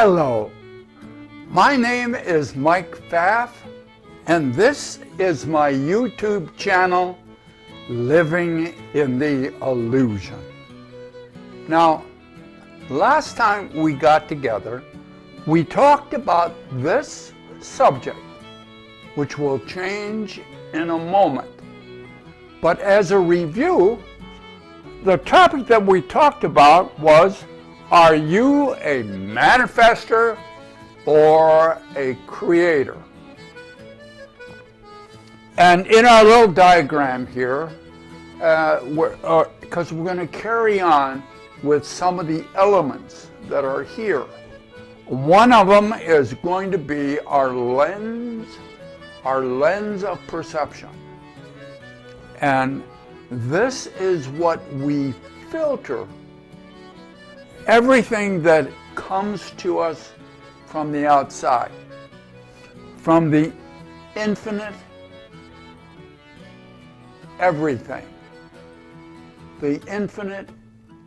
Hello, my name is Mike Pfaff, and this is my YouTube channel, Living in the Illusion. Now, last time we got together, we talked about this subject, which will change in a moment. But as a review, the topic that we talked about was, are you a manifester or a creator? And in our little diagram here, because we're going to carry on with some of the elements that are here. One of them is going to be our lens of perception. And this is what we filter everything that comes to us from the outside, from the infinite everything, the infinite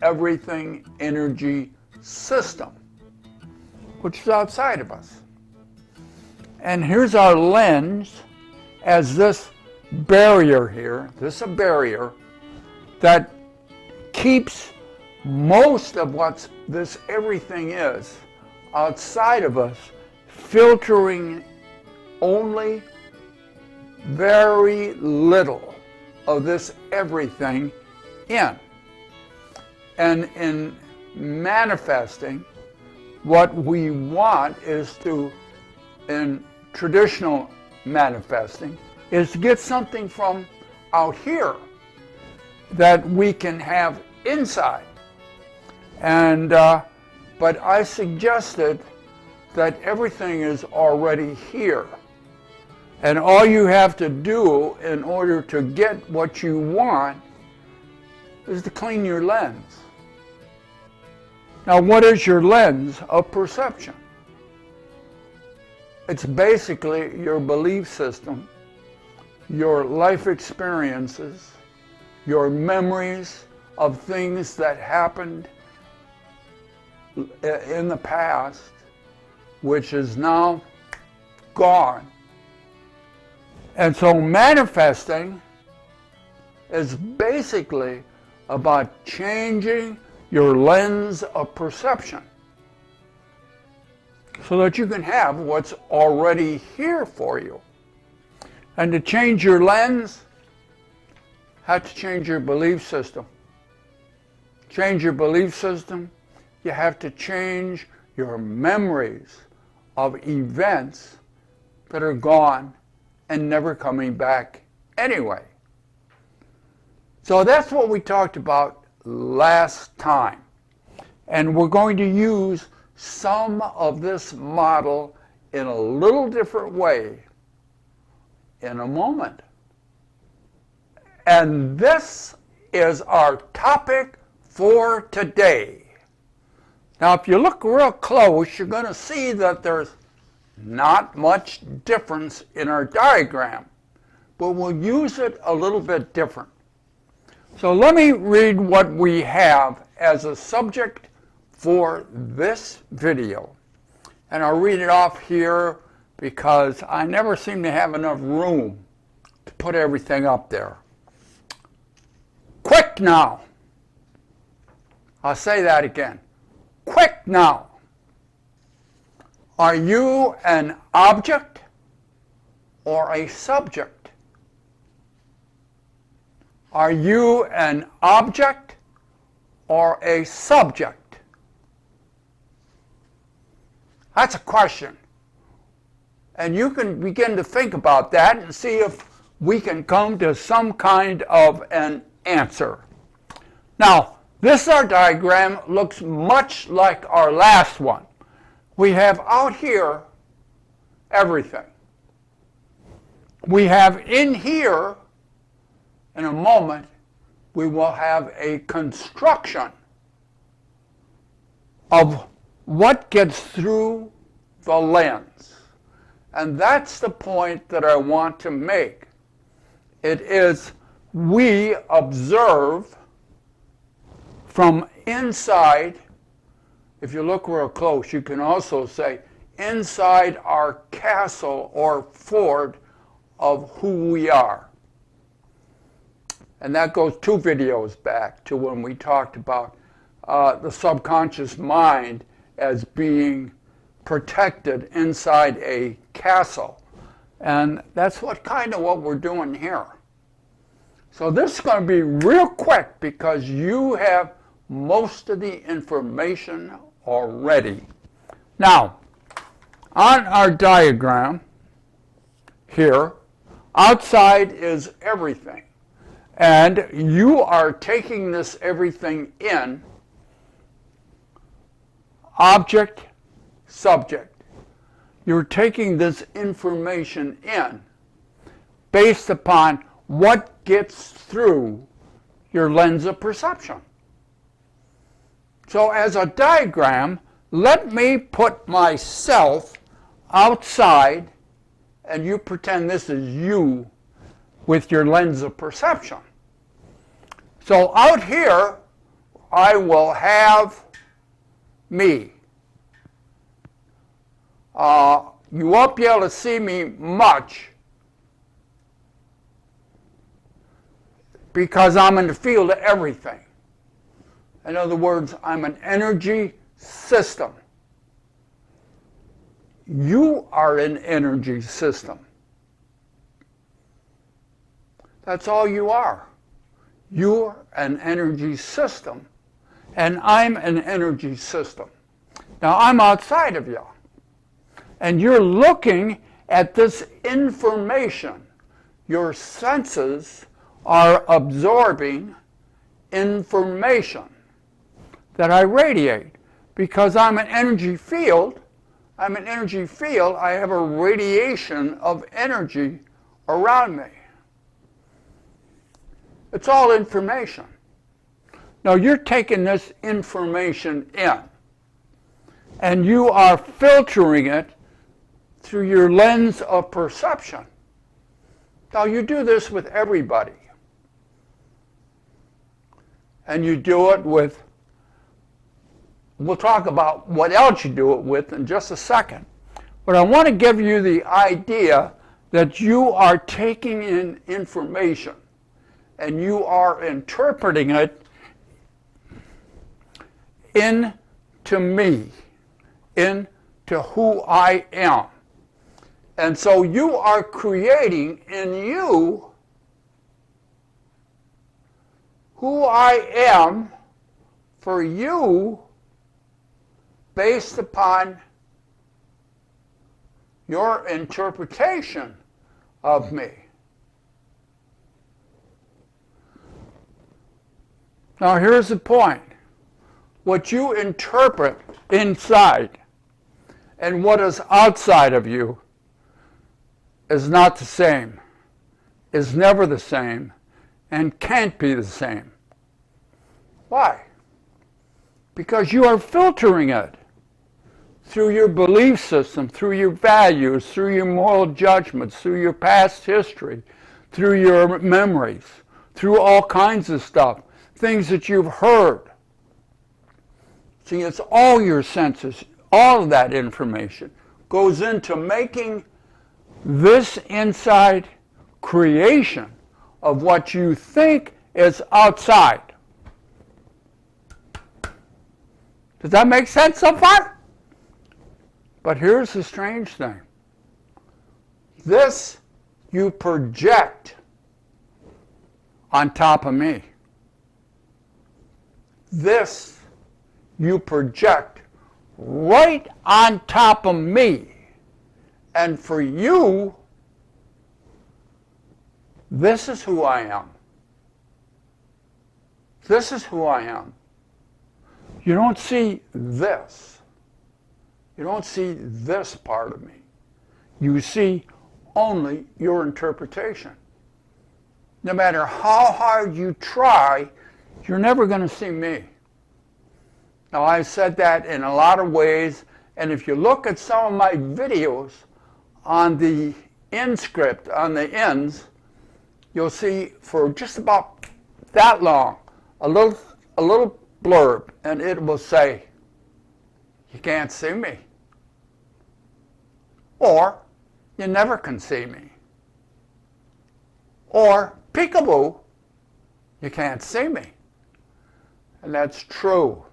everything energy system, which is outside of us. And here's our lens as this barrier here. This is a barrier that keeps most of what this everything is outside of us, filtering only very little of this everything in. And in manifesting, what we want is to, in traditional manifesting, is to get something from out here that we can have inside. And but I suggested that everything is already here, and all you have to do in order to get what you want is to clean your lens. Now, what is your lens of perception? It's basically your belief system, your life experiences, your memories of things that happened in the past, which is now gone. And so manifesting is basically about changing your lens of perception so that you can have what's already here for you. And to change your lens, you have to change your belief system. Change your belief system, you have to change your memories of events that are gone and never coming back anyway. So that's what we talked about last time. And we're going to use some of this model in a little different way in a moment. And this is our topic for today. Now, if you look real close, you're going to see that there's not much difference in our diagram, but we'll use it a little bit different. So let me read what we have as a subject for this video. And I'll read it off here because I never seem to have enough room to put everything up there. Quick now. I'll say that again. Quick now. Are you an object or a subject? Are you an object or a subject? That's a question. And you can begin to think about that and see if we can come to some kind of an answer. Now, this our diagram looks much like our last one. We have out here everything. We have in here, in a moment, we will have a construction of what gets through the lens. And that's the point that I want to make. It is we observe from inside if you look real close, you can also say inside our castle or fort of who we are. And that goes 2 videos back to when we talked about the subconscious mind as being protected inside a castle. And that's what we're doing here. So this is going to be real quick because you have most of the information already. Now, on our diagram here, outside is everything. And you are taking this everything in, object, subject. You're taking this information in based upon what gets through your lens of perception. So as a diagram, let me put myself outside, and you pretend this is you with your lens of perception. So out here, I will have me. You won't be able to see me much because I'm in the field of everything. In other words, I'm an energy system. You are an energy system. That's all you are. You're an energy system, and I'm an energy system. Now, I'm outside of you, and you're looking at this information. Your senses are absorbing information that I radiate. Because I'm an energy field, I have a radiation of energy around me. It's all information. Now you're taking this information in, and you are filtering it through your lens of perception. Now you do this with everybody. And you do it with, we'll talk about what else you do it with in just a second. But I want to give you the idea that you are taking in information and you are interpreting it into me, into who I am. And so you are creating in you who I am for you based upon your interpretation of me. Now here's the point. What you interpret inside and what is outside of you is not the same, is never the same, and can't be the same. Why? Because you are filtering it through your belief system, through your values, through your moral judgments, through your past history, through your memories, through all kinds of stuff, things that you've heard. See, it's all your senses, all of that information goes into making this inside creation of what you think is outside. Does that make sense so far? But here's the strange thing. This you project on top of me. This you project right on top of me. And for you, this is who I am. This is who I am. You don't see this. You don't see this part of me. You see only your interpretation. No matter how hard you try, you're never going to see me. Now, I've said that in a lot of ways, and if you look at some of my videos on the end script, on the ends, you'll see for just about that long, a little blurb, and it will say, You can't see me. Or you never can see me. Or peekaboo, you can't see me. And that's true.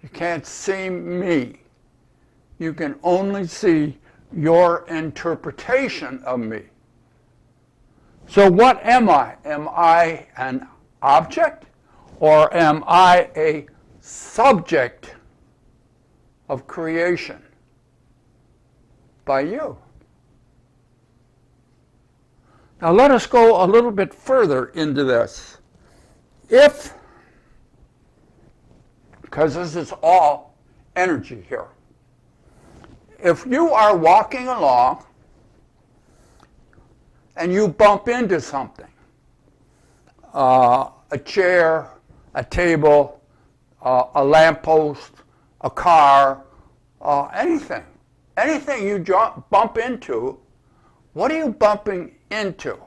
You can't see me. You can only see your interpretation of me. So what am I? Am I an object, or am I a subject of creation by you? Now let us go a little bit further into this. If, because this is all energy here, if you are walking along and you bump into something, a chair, a table, a lamppost, a car, anything you bump into, what are you bumping into?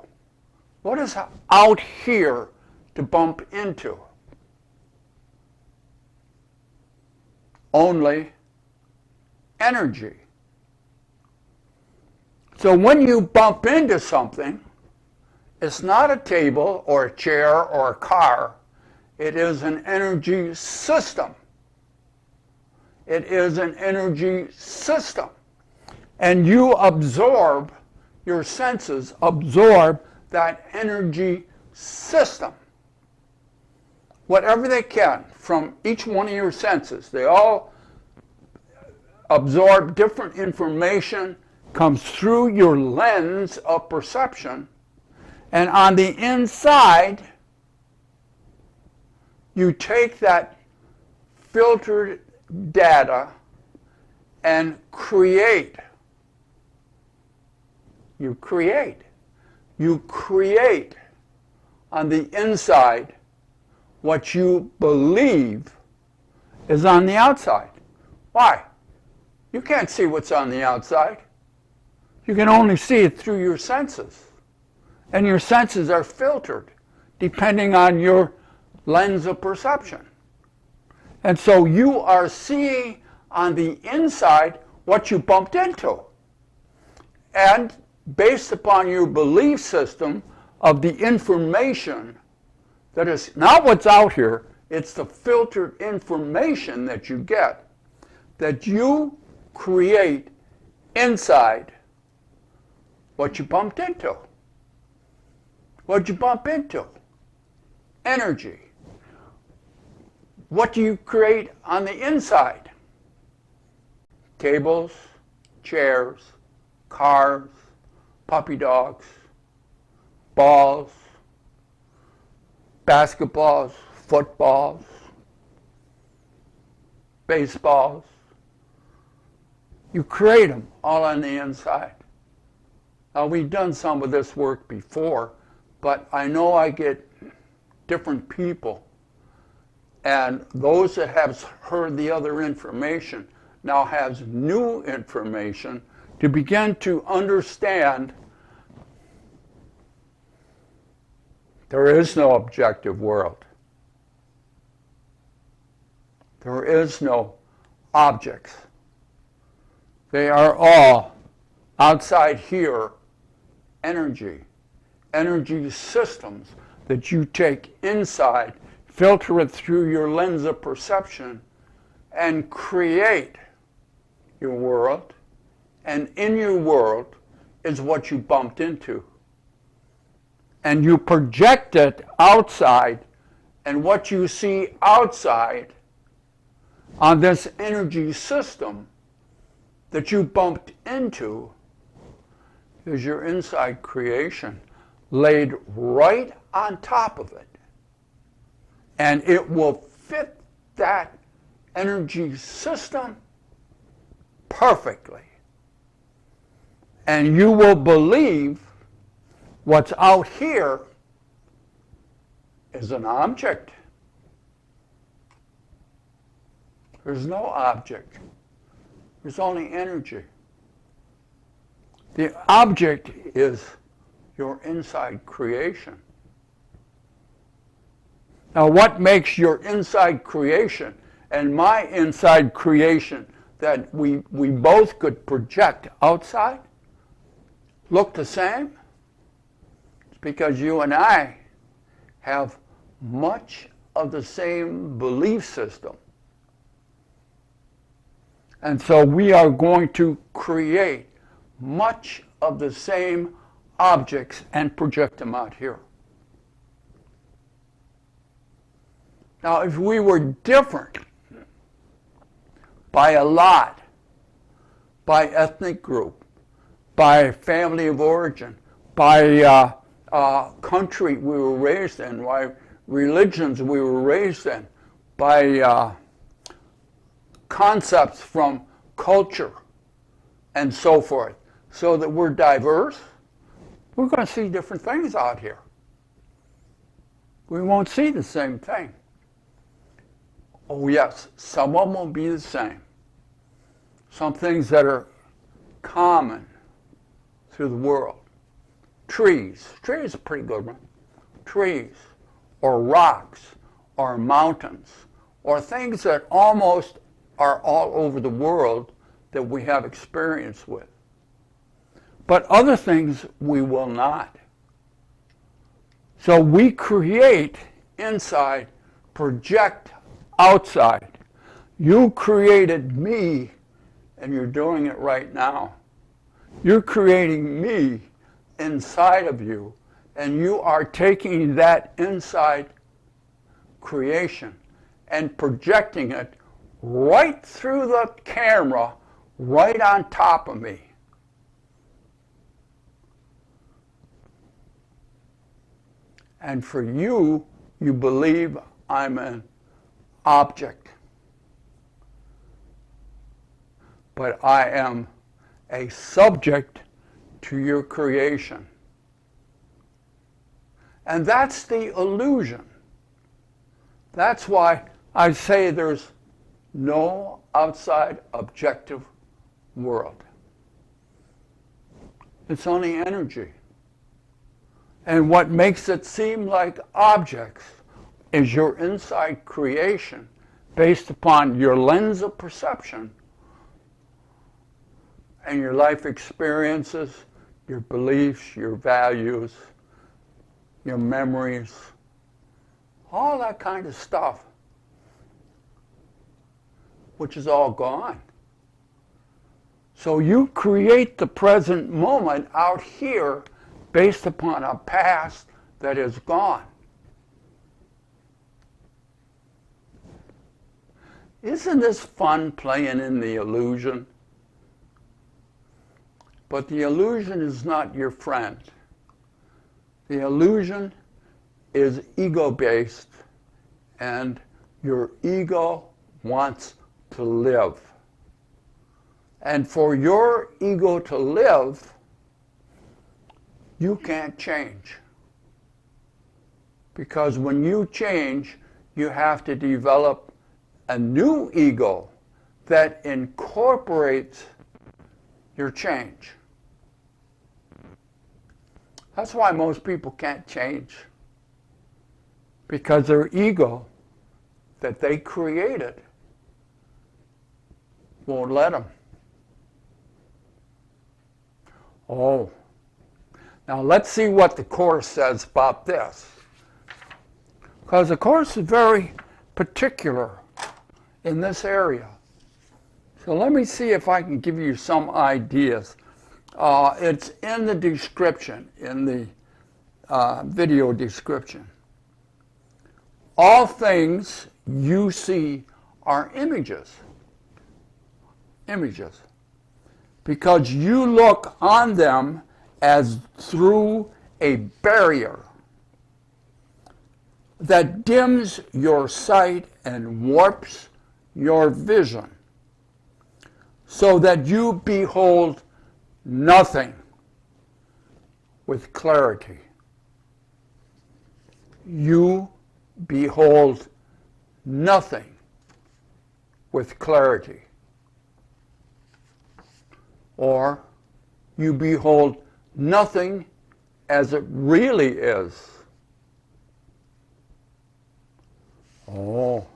What is out here to bump into? Only energy. So when you bump into something, it's not a table or a chair or a car. It is an energy system. It is an energy system. And you absorb, your senses absorb that energy system. Whatever they can from each one of your senses. They all absorb different information, comes through your lens of perception, and on the inside, you take that filtered data and create. You create on the inside what you believe is on the outside. Why? You can't see what's on the outside. You can only see it through your senses. And your senses are filtered depending on your lens of perception. And so you are seeing on the inside what you bumped into. And based upon your belief system of the information that is not what's out here, it's the filtered information that you get, that you create inside what you bumped into. What'd you bump into? Energy. What do you create on the inside? Tables, chairs, cars, puppy dogs, balls, basketballs, footballs, baseballs. You create them all on the inside. Now, we've done some of this work before, but I know I get different people, and those that have heard the other information now has new information to begin to understand there is no objective world. There is no objects. They are all outside here energy systems that you take inside, filter it through your lens of perception, and create your world. And in your world is what you bumped into. And you project it outside, and what you see outside on this energy system that you bumped into is your inside creation laid right on top of it. And it will fit that energy system perfectly. And you will believe what's out here is an object. There's no object. There's only energy. The object is your inside creation. Now, what makes your inside creation and my inside creation that we both could project outside look the same? It's because you and I have much of the same belief system. And so we are going to create much of the same objects and project them out here. Now, if we were different by a lot, by ethnic group, by family of origin, by country we were raised in, by religions we were raised in, by concepts from culture, and so forth, so that we're diverse, we're going to see different things out here. We won't see the same thing. Oh yes, some of them will be the same. Some things that are common through the world. Trees. Trees is a pretty good one. Trees, or rocks, or mountains, or things that almost are all over the world that we have experience with. But other things we will not. So we create inside, project outside. You created me, and you're doing it right now. You're creating me inside of you, and you are taking that inside creation and projecting it right through the camera, right on top of me. And for you, you believe I'm an object. But I am a subject to your creation. And that's the illusion. That's why I say there's no outside objective world. It's only energy. And what makes it seem like objects is your inside creation based upon your lens of perception and your life experiences, your beliefs, your values, your memories, all that kind of stuff, which is all gone. So you create the present moment out here based upon a past that is gone. Isn't this fun playing in the illusion? But the illusion is not your friend. The illusion is ego-based, and your ego wants to live. And for your ego to live, you can't change. Because when you change, you have to develop a new ego that incorporates your change. That's why most people can't change. Because their ego that they created won't let them. Oh. Now let's see what the Course says about this. Because the Course is very particular in this area. So let me see if I can give you some ideas. It's in the description, in the video description. All things you see are images. Images. Because you look on them as through a barrier that dims your sight and warps your vision, so that you behold nothing with clarity. You behold nothing with clarity. Or you behold nothing as it really is. Oh.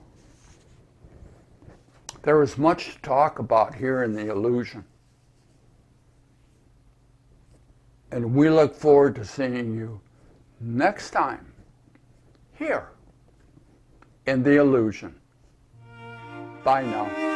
There is much to talk about here in the illusion. And we look forward to seeing you next time here in the illusion. Bye now.